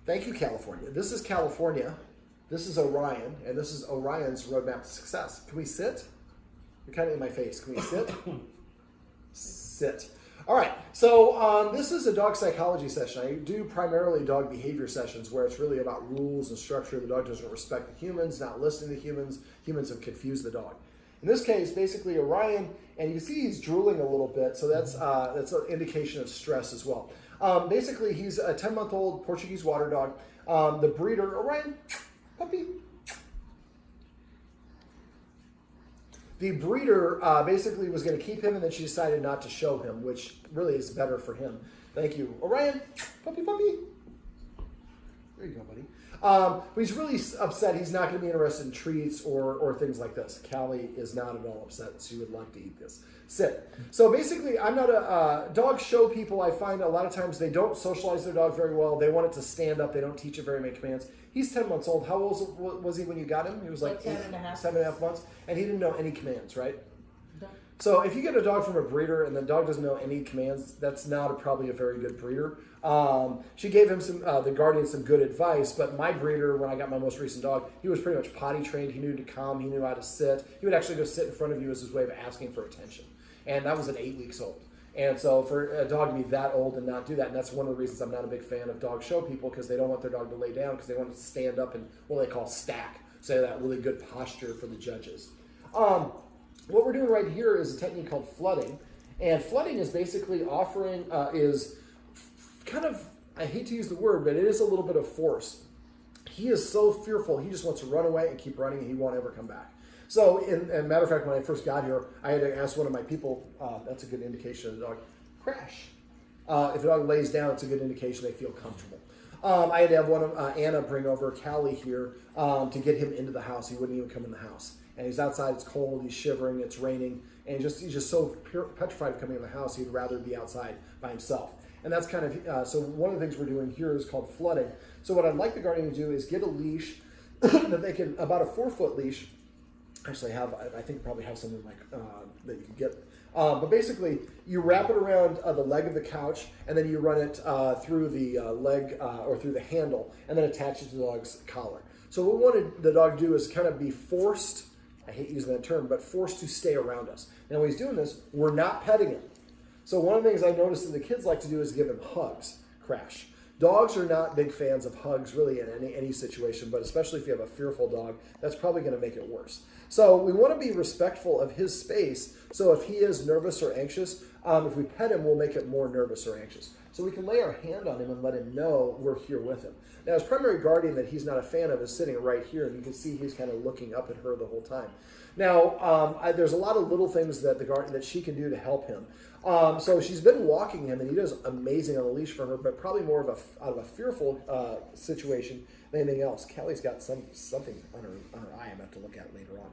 Thank you, California. This is California. This is Orion, and this is Orion's roadmap to success. Can we sit? You're kind of in my face. Can we sit? Sit. All right, so this is a dog psychology session. I do primarily dog behavior sessions where it's really about rules and structure. The dog doesn't respect the humans, not listening to humans. Humans have confused the dog. In this case, basically Orion, and you can see he's drooling a little bit, so that's an indication of stress as well. Basically, he's a 10-month-old Portuguese water dog. The breeder, Orion, puppy. The breeder basically was going to keep him, and then she decided not to show him, which really is better for him. Thank you. Orion, puppy, puppy. There you go, buddy. But he's really upset. He's not going to be interested in treats or things like this. Callie is not at all upset. She would like to eat this. Sit. So basically, I'm not a dog show people. I find a lot of times they don't socialize their dog very well. They want it to stand up. They don't teach it very many commands. He's 10 months old. How old was he when you got him? He was like 7.5 months. And he didn't know any commands, right? No. So if you get a dog from a breeder and the dog doesn't know any commands, that's not probably a very good breeder. She gave him the guardian some good advice, but my breeder, when I got my most recent dog, he was pretty much potty trained. He knew to come. He knew how to sit. He would actually go sit in front of you as his way of asking for attention. And that was at 8 weeks old. And so for a dog to be that old and not do that, and that's one of the reasons I'm not a big fan of dog show people, because they don't want their dog to lay down, because they want to stand up and what they call stack, so that really good posture for the judges. What we're doing right here is a technique called flooding. And flooding is basically offering, is kind of, I hate to use the word, but it is a little bit of force. He is so fearful, he just wants to run away and keep running, and he won't ever come back. So, as a matter of fact, when I first got here, I had to ask one of my people, that's a good indication of the dog, crash. If the dog lays down, it's a good indication they feel comfortable. I had to have one of Anna bring over Callie here to get him into the house. He wouldn't even come in the house. And he's outside, it's cold, he's shivering, it's raining, and he's just so petrified of coming in the house, he'd rather be outside by himself. And that's kind of, so one of the things we're doing here is called flooding. So what I'd like the guardian to do is get a leash that they can, about a 4-foot leash. Actually, I think probably have something like that you can get. But basically, you wrap it around the leg of the couch, and then you run it through the leg or through the handle, and then attach it to the dog's collar. So what we wanted the dog to do is kind of be forced, I hate using that term, but forced to stay around us. Now, when he's doing this, we're not petting him. So one of the things I noticed that the kids like to do is give him hugs. Crash. Dogs are not big fans of hugs really in any situation, but especially if you have a fearful dog, that's probably going to make it worse. So we want to be respectful of his space. So if he is nervous or anxious, if we pet him, we'll make it more nervous or anxious. So we can lay our hand on him and let him know we're here with him. Now, his primary guardian that he's not a fan of is sitting right here, and you can see he's kind of looking up at her the whole time. Now, there's a lot of little things that that she can do to help him. So she's been walking him, and he does amazing on the leash for her, but probably more of out of a fearful situation than anything else. Callie's got something on her eye I'm going to have to look at later on.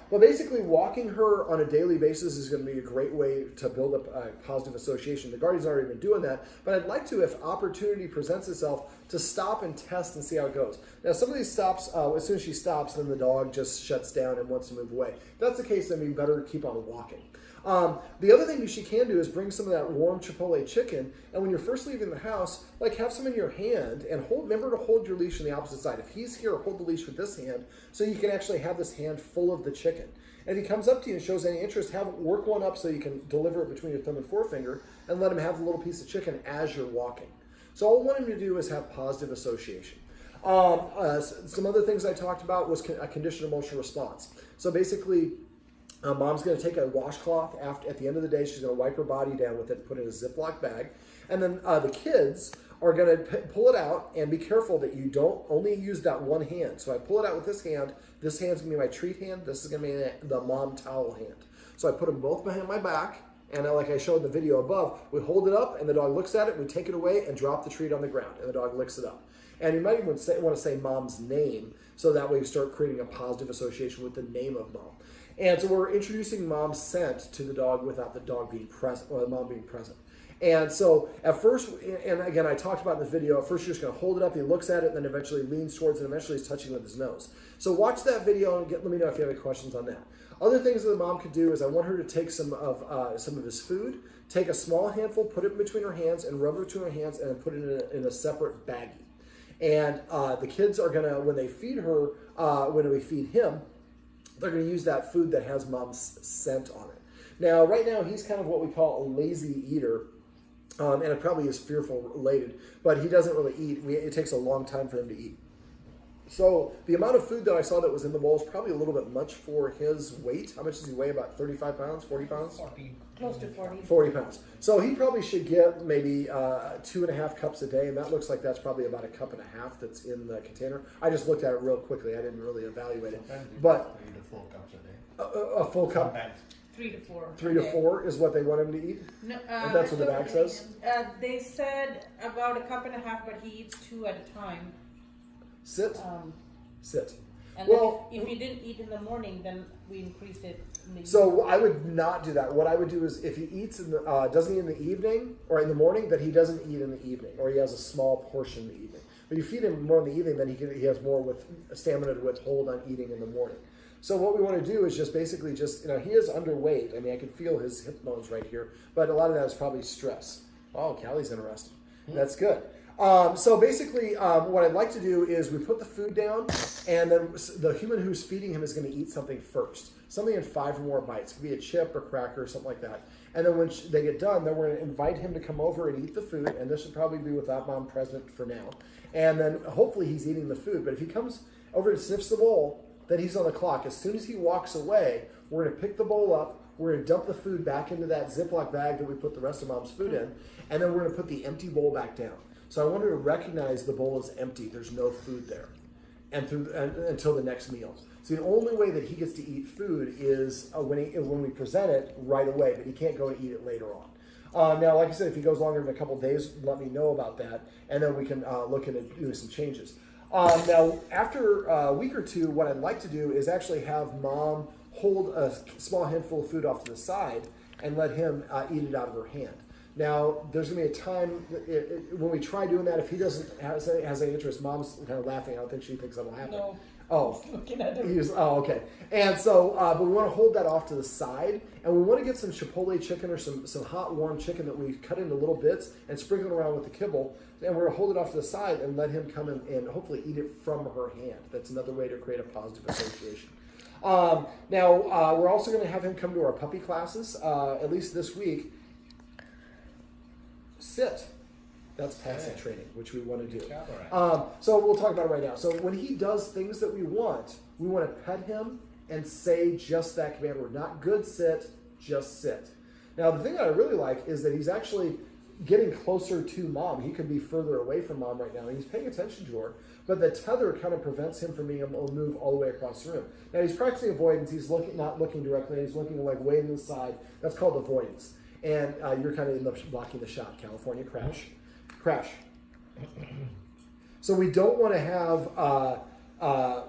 But basically, walking her on a daily basis is going to be a great way to build up a positive association. The guardian's already been doing that, but I'd like to, if opportunity presents itself, to stop and test and see how it goes. Now, some of these stops, as soon as she stops, then the dog just shuts down and wants to move away. If that's the case, then we better keep on walking. The other thing she can do is bring some of that warm Chipotle chicken, and when you're first leaving the house, like have some in your hand and remember to hold your leash on the opposite side. If he's here, hold the leash with this hand so you can actually have this hand full of the chicken. And if he comes up to you and shows any interest, work one up so you can deliver it between your thumb and forefinger and let him have the little piece of chicken as you're walking. So all I want him to do is have positive association. Some other things I talked about was a conditioned emotional response. So basically, mom's going to take a washcloth at the end of the day. She's going to wipe her body down with it and put it in a Ziploc bag. And then the kids are going to pull it out and be careful that you don't only use that one hand. So I pull it out with this hand. This hand's going to be my treat hand. This is going to be the mom towel hand. So I put them both behind my back. And like I showed in the video above, we hold it up and the dog looks at it. We take it away and drop the treat on the ground. And the dog licks it up. And you might even want to say mom's name. So that way you start creating a positive association with the name of mom. And so we're introducing mom's scent to the dog without the dog being present, or the mom being present. And so at first, and again, I talked about in the video, at first you're just going to hold it up, he looks at it, and then eventually leans towards it, and eventually he's touching with his nose. So watch that video and let me know if you have any questions on that. Other things that the mom could do is I want her to take some of his food, take a small handful, put it between her hands, and rub it between her hands, and then put it in a separate baggie. And the kids are gonna, when they feed her, when we feed him, they're gonna use that food that has mom's scent on it. Now, right now, he's kind of what we call a lazy eater. And it probably is fearful related, but he doesn't really eat. It takes a long time for him to eat. So the amount of food that I saw that was in the bowl is probably a little bit much for his weight. How much does he weigh? About 35 pounds, 40 pounds? 40. Close to 40. 40 pounds. So he probably should get maybe 2.5 cups a day, and that looks like that's probably about 1.5 cups that's in the container. I just looked at it real quickly. I didn't really evaluate it. But 3 to 4 cups a day. a full cup. Sometimes. 3 to 4. 3 to 4 is what they want him to eat? No, And that's what the bag says? They said about 1.5 cups, but he eats 2 at a time. Sit. Sit. And Well, then if he didn't eat in the morning, then we increase it in the so I would not do that. What I would do is if he eats in the, doesn't eat in the evening or in the morning, that he doesn't eat in the evening, or he has a small portion in the evening. But you feed him more in the evening, then he has more with stamina to withhold on eating in the morning. So what we want to do is just basically just, he is underweight. I mean, I can feel his hip bones right here, but a lot of that is probably stress. Oh, Callie's interested. That's good. So basically, what I'd like to do is we put the food down, and then the human who's feeding him is going to eat something first. Something in 5 or more bites. It could be a chip or cracker or something like that. And then when they get done, then we're going to invite him to come over and eat the food, and this should probably be without mom present for now. And then hopefully he's eating the food. But if he comes over and sniffs the bowl, then he's on the clock. As soon as he walks away, we're going to pick the bowl up, we're going to dump the food back into that Ziploc bag that we put the rest of mom's food in, and then we're going to put the empty bowl back down. So I want her to recognize the bowl is empty. There's no food there, and until the next meal. So the only way that he gets to eat food is when we present it right away, but he can't go and eat it later on. Now, like I said, if he goes longer than a couple of days, let me know about that, and then we can look at it, doing some changes. Now, after a week or two, what I'd like to do is actually have mom hold a small handful of food off to the side and let him eat it out of her hand. Now, there's going to be a time when we try doing that, if he doesn't has any interest, mom's kind of laughing. I don't think she thinks I'm laughing. No. Oh. Looking at him. Okay. And so, but we want to hold that off to the side, and we want to get some Chipotle chicken or some hot, warm chicken that we cut into little bits and sprinkle it around with the kibble, and we're going to hold it off to the side and let him come in and hopefully eat it from her hand. That's another way to create a positive association. Now, we're also going to have him come to our puppy classes, at least this week. Sit. That's passive training, which we want to do. So we'll talk about it right now. So when he does things that we want to pet him and say just that command word. Not good sit, just sit. Now, the thing that I really like is that he's actually getting closer to mom. He could be further away from mom right now. He's paying attention to her, but the tether kind of prevents him from being able to move all the way across the room. Now, he's practicing avoidance. He's not looking directly. He's looking like way to the side. That's called avoidance. And you're kind of blocking the shot. California, crash. Crash. So we don't want to have,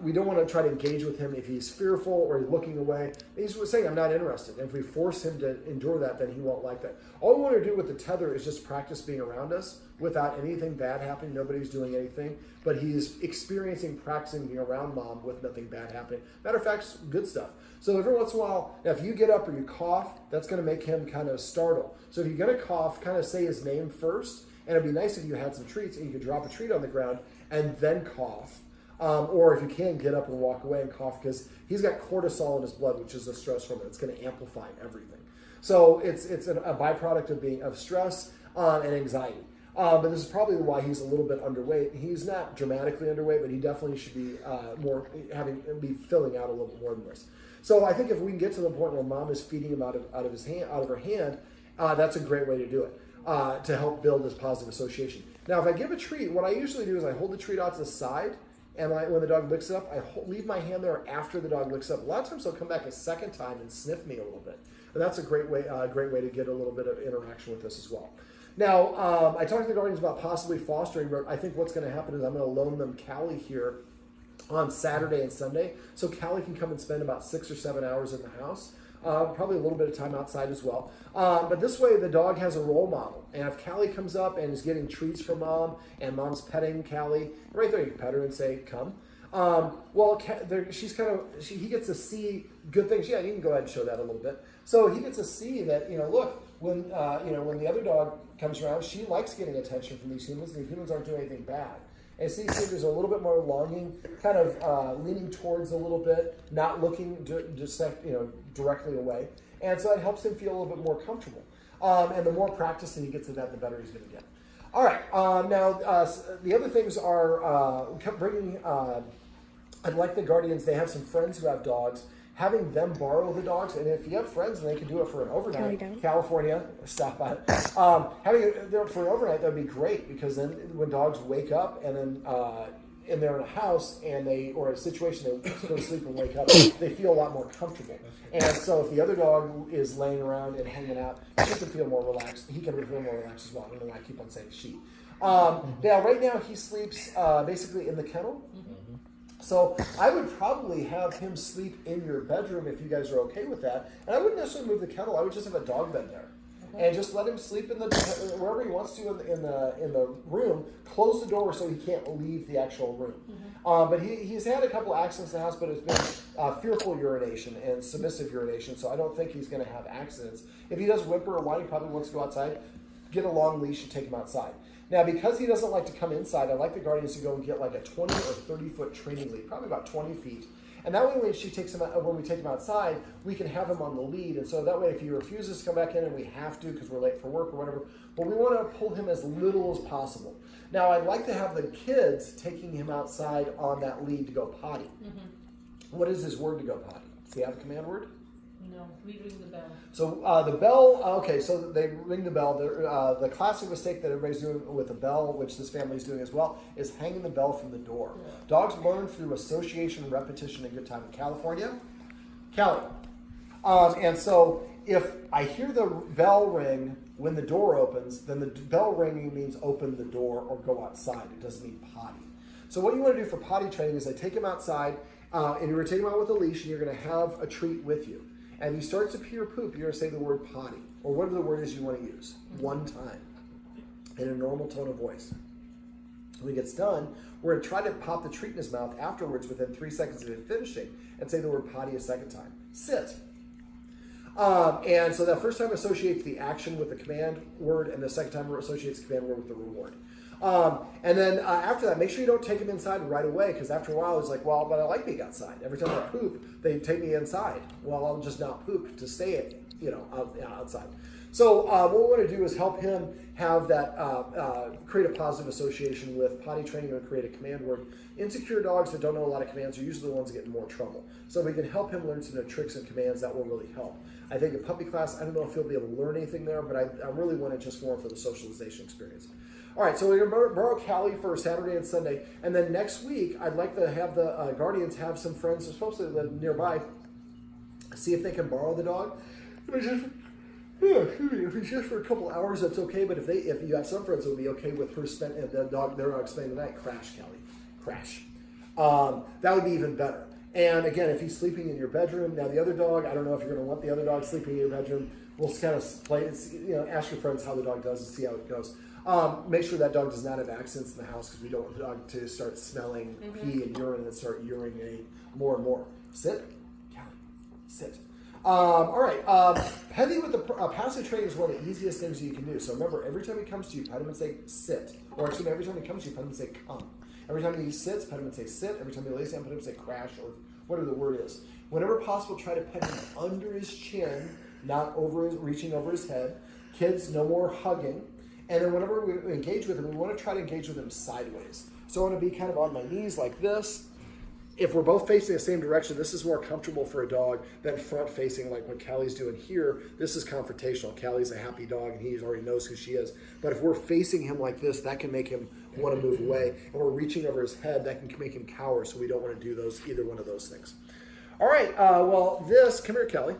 we don't want to try to engage with him if he's fearful or he's looking away. He's saying, I'm not interested. And if we force him to endure that, then he won't like that. All we want to do with the tether is just practice being around us without anything bad happening. Nobody's doing anything, but he's practicing being around mom with nothing bad happening. Matter of fact, good stuff. So every once in a while, now if you get up or you cough, that's going to make him kind of startle. So if you're going to cough, kind of say his name first. And it'd be nice if you had some treats and you could drop a treat on the ground and then cough. Or if you can, get up and walk away and cough, because he's got cortisol in his blood, which is a stress hormone. It's going to amplify everything. So it's a byproduct of stress and anxiety. But this is probably why he's a little bit underweight. He's not dramatically underweight, but he definitely should be be filling out a little bit more than this. So I think if we can get to the point where mom is feeding him out of her hand, that's a great way to do it. To help build this positive association. Now, if I give a treat, what I usually do is I hold the treat out to the side, and when the dog licks it up, I leave my hand there after the dog licks it up. A lot of times they'll come back a second time and sniff me a little bit. And that's a great way to get a little bit of interaction with this as well. Now, I talked to the guardians about possibly fostering, but I think what's going to happen is I'm going to loan them Callie here on Saturday and Sunday, so Callie can come and spend about 6 or 7 hours in the house. Probably a little bit of time outside as well. But this way the dog has a role model. And if Callie comes up and is getting treats from mom and mom's petting Callie, right there you can pet her and say, come. He gets to see good things. Yeah, you can go ahead and show that a little bit. So he gets to see that, look, when the other dog comes around, she likes getting attention from these humans. The humans aren't doing anything bad. And see, there's a little bit more longing, kind of leaning towards a little bit, not looking directly away. And so it helps him feel a little bit more comfortable. And the more practice that he gets at that, the better he's going to get. All right. Now, the other things are bringing, I'd like the guardians, they have some friends who have dogs, having them borrow the dogs. And if you have friends and they can do it for an overnight, California, stop by. Having it there for an overnight, that would be great, because then when dogs wake up and then and they're in a house or a situation, they go to sleep and wake up, they feel a lot more comfortable. And so if the other dog is laying around and hanging out, she can feel more relaxed. He can feel more relaxed as well. I don't know why I keep on saying she. Now, right now, he sleeps basically in the kennel. So I would probably have him sleep in your bedroom if you guys are okay with that. And I wouldn't necessarily move the kennel. I would just have a dog bed there. And just let him sleep in wherever he wants to in the room. Close the door so he can't leave the actual room. But he's had a couple accidents in the house, but it's been fearful urination and submissive urination. So I don't think he's going to have accidents. If he does whimper or whine, he probably wants to go outside. Get a long leash and take him outside. Now, because he doesn't like to come inside, I'd like the guardians to go and get like a 20 or 30-foot training lead, probably about 20 feet. And that way, when we take him outside, we can have him on the lead. And so that way, if he refuses to come back in, and we have to because we're late for work or whatever, but we want to pull him as little as possible. Now, I'd like to have the kids taking him outside on that lead to go potty. What is his word to go potty? Does he have a command word? No, we ring the bell. So the bell, okay, so they ring the bell. The classic mistake that everybody's doing with the bell, which this family is doing as well, is hanging the bell from the door. Yeah. Dogs learn through association, repetition, and good time. In California, Cali. And so if I hear the bell ring when the door opens, then the bell ringing means open the door or go outside. It doesn't mean potty. So what you want to do for potty training is I take him outside, and you're going to take him out with a leash, and you're going to have a treat with you. And he starts to pee or poop, you're going to say the word potty, or whatever the word is you want to use, one time, in a normal tone of voice. When he gets done, we're going to try to pop the treat in his mouth afterwards within 3 seconds of it finishing, and say the word potty a second time. Sit. And so that first time associates the action with the command word, and the second time associates the command word with the reward. And then after that, make sure you don't take him inside right away, because after a while, it's like, well, but I like being outside. Every time I poop, they take me inside. Well, I'll just not poop to stay outside. So what we want to do is help him have that, create a positive association with potty training and create a command word. Insecure dogs that don't know a lot of commands are usually the ones that get in more trouble. So if we can help him learn some tricks and commands, that will really help. I think a puppy class, I don't know if he'll be able to learn anything there, but I really want it just more for the socialization experience. All right, so we're going to borrow Callie for Saturday and Sunday. And then next week, I'd like to have the guardians have some friends who are supposed to live nearby, see if they can borrow the dog. If it's just for a couple hours, that's okay. But if you have some friends, it would be okay with her their dog spending the night. Crash, Callie, crash. That would be even better. And again, if he's sleeping in your bedroom, now the other dog, I don't know if you're going to want the other dog sleeping in your bedroom. We'll kind of play, ask your friends how the dog does and see how it goes. Make sure that dog does not have accidents in the house, because we don't want the dog to start smelling pee and urine and start urinating more and more. Sit, Callie, sit. All right, petting with the passive training is one of the easiest things you can do. So remember, every time he comes to you, pet him and say sit. Or excuse me, every time he comes to you, pet him and say come. Every time he sits, pet him and say sit. Every time he lays down, pet him and say crash, or whatever the word is. Whenever possible, try to pet him under his chin, not reaching over his head. Kids, no more hugging. And then whenever we engage with him, we want to try to engage with him sideways. So I want to be kind of on my knees like this. If we're both facing the same direction, this is more comfortable for a dog than front facing like what Callie's doing here. This is confrontational. Callie's a happy dog and he already knows who she is. But if we're facing him like this, that can make him want to move away. And we're reaching over his head, that can make him cower. So we don't want to do either one of those things. All right, come here, Callie.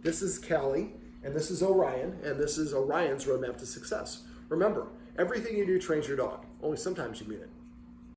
This is Callie, and this is Orion, and this is Orion's roadmap to success. Remember, everything you do trains your dog. Only sometimes you mean it.